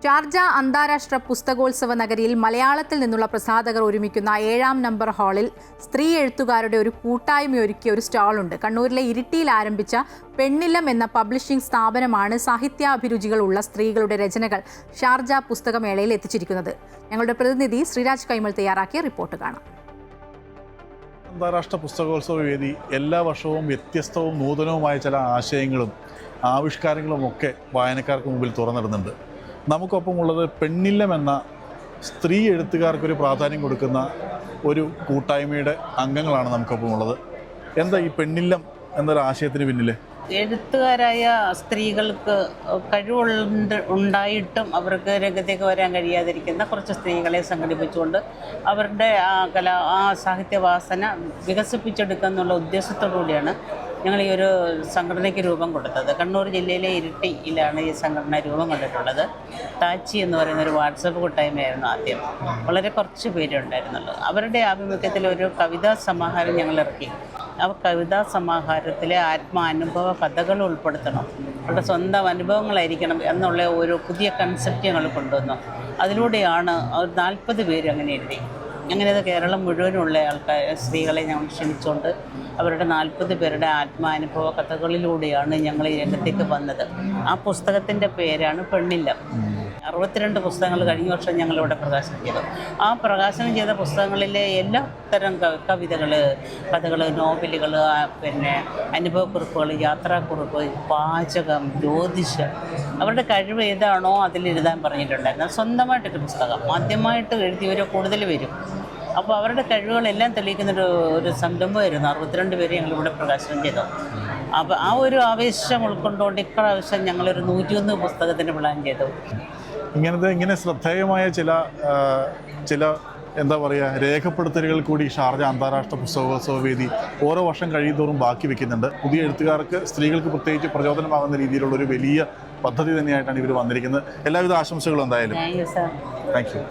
Sharjah അന്താരാഷ്ട്ര പുസ്തകോത്സവ നഗരിയിൽ മലയാളത്തിൽ നിന്നുള്ള പ്രസാധകർ ഒരുമിക്കുന്ന 7-ാം നമ്പർ ഹാളിൽ സ്ത്രീ എഴുത്തുകാരുടെ ഒരു കൂട്ടായ്മയൊരുക്കിയ ഒരു സ്റ്റാളുണ്ട്. കണ്ണൂരിലെ ഇരിട്ടിയിൽ ആരംഭിച്ച പെണ്ണില്ലം എന്ന പബ്ലിഷിംഗ് സ്ഥാപനമാണ് സാഹിത്യാഭിരുചികളുള്ള സ്ത്രീകളുടെ രചനകൾ ഷാർജ പുസ്തകമേളയിൽ എത്തിച്ചിരിക്കുന്നത്. ഞങ്ങളുടെ പ്രതിനിധി ശ്രീരാജ് കൈമൾ തയ്യാറാക്കിയ റിപ്പോർട്ട് കാണാം. അന്താരാഷ്ട്ര പുസ്തകോത്സവ വേദി എല്ലാ വർഷവും വ്യത്യസ്തവും നൂതനവുമായ ചില ആശയങ്ങളും ആവിഷ്കാരങ്ങളും ഒക്കെ വായനക്കാർക്ക് മുമ്പിൽ തുറന്നിടുന്നുണ്ട്. നമുക്കൊപ്പമുള്ളത് പെണ്ണില്ലം എന്ന സ്ത്രീ എഴുത്തുകാർക്കൊരു പ്രാധാന്യം കൊടുക്കുന്ന ഒരു കൂട്ടായ്മയുടെ അംഗങ്ങളാണ് നമുക്കൊപ്പമുള്ളത്. എന്താ ഈ പെണ്ണില്ലം എന്നൊരു ആശയത്തിന് പിന്നിൽ? എഴുത്തുകാരായ സ്ത്രീകൾക്ക് ഉണ്ടായിട്ടും അവർക്ക് രംഗത്തേക്ക് വരാൻ കഴിയാതിരിക്കുന്ന കുറച്ച് സ്ത്രീകളെ സംഘടിപ്പിച്ചുകൊണ്ട് അവരുടെ സാഹിത്യവാസന വികസിപ്പിച്ചെടുക്കുക എന്നുള്ള ഉദ്ദേശത്തോടുകൂടിയാണ് ഞങ്ങൾ ഈ ഒരു സംഘടനയ്ക്ക് രൂപം കൊടുത്തത്. കണ്ണൂർ ജില്ലയിലെ ഇരിട്ടിയിലാണ് ഈ സംഘടന രൂപം കൊണ്ടിട്ടുള്ളത്. താച്ചി എന്ന് പറയുന്ന ഒരു വാട്സപ്പ് കൂട്ടായ്മയായിരുന്നു ആദ്യം. വളരെ കുറച്ച് പേരുണ്ടായിരുന്നുള്ളൂ. അവരുടെ ആഭിമുഖ്യത്തിൽ ഒരു കവിതാ സമാഹാരം ഞങ്ങൾ ഇറക്കി. ആ കവിതാ സമാഹാരത്തിലെ ആത്മാനുഭവ കഥകൾ ഉൾപ്പെടുത്തണം, അവരുടെ സ്വന്തം അനുഭവങ്ങളായിരിക്കണം എന്നുള്ള ഒരു പുതിയ കൺസെപ്റ്റ് ഞങ്ങൾ കൊണ്ടുവന്നു. അതിലൂടെയാണ് 40 പേര് അങ്ങനെ എഴുതി. അങ്ങനെ അത് കേരളം മുഴുവനുള്ള സ്ത്രീകളെ ഞങ്ങൾ ക്ഷണിച്ചുകൊണ്ട് അവരുടെ 40 പേരുടെ ആത്മാനുഭവ കഥകളിലൂടെയാണ് ഞങ്ങൾ ഈ രംഗത്തേക്ക് വന്നത്. ആ പുസ്തകത്തിൻ്റെ പേരാണ് പെണ്ണില്ലം. 62 പുസ്തകങ്ങൾ കഴിഞ്ഞ വർഷം ഞങ്ങളിവിടെ പ്രകാശനം ചെയ്തു. ആ പ്രകാശനം ചെയ്ത പുസ്തകങ്ങളിലെ എല്ലാ തരം കവിതകൾ, കഥകൾ, നോവലുകൾ, പിന്നെ അനുഭവക്കുറിപ്പുകൾ, യാത്രാക്കുറിപ്പ്, പാചകം, ജ്യോതിഷം, അവരുടെ കഴിവ് ഏതാണോ അതിലെഴുതാൻ പറഞ്ഞിട്ടുണ്ടായിരുന്നത്. സ്വന്തമായിട്ടൊരു പുസ്തകം ആദ്യമായിട്ട് എഴുതിയവരെ കൂടുതൽ വരും. അപ്പോൾ അവരുടെ കഴിവുകളെല്ലാം തെളിയിക്കുന്നൊരു സംരംഭമായിരുന്നു. 62 പേര് ഞങ്ങളിവിടെ പ്രകാശനം ചെയ്തു. അപ്പോൾ ആ ഒരു ആവേശം ഉൾക്കൊണ്ടുകൊണ്ട് ഇപ്രാവശ്യം ഞങ്ങളൊരു 101 പുസ്തകത്തിന് പ്ലാൻ ചെയ്തു. ഇങ്ങനെ ശ്രദ്ധേയമായ ചില എന്താ പറയുക രേഖപ്പെടുത്തലുകൾ കൂടി ഷാർജ അന്താരാഷ്ട്ര പുസ്തകോത്സവ വേദി ഓരോ വർഷം കഴിയുന്തോറും ബാക്കി വെക്കുന്നുണ്ട്. പുതിയ എഴുത്തുകാർക്ക്, സ്ത്രീകൾക്ക് പ്രത്യേകിച്ച് പ്രചോദനമാകുന്ന രീതിയിലുള്ളൊരു വലിയ പദ്ധതി തന്നെയായിട്ടാണ് ഇവർ വന്നിരിക്കുന്നത്. എല്ലാവിധ ആശംസകളും എന്തായാലും. Thank you.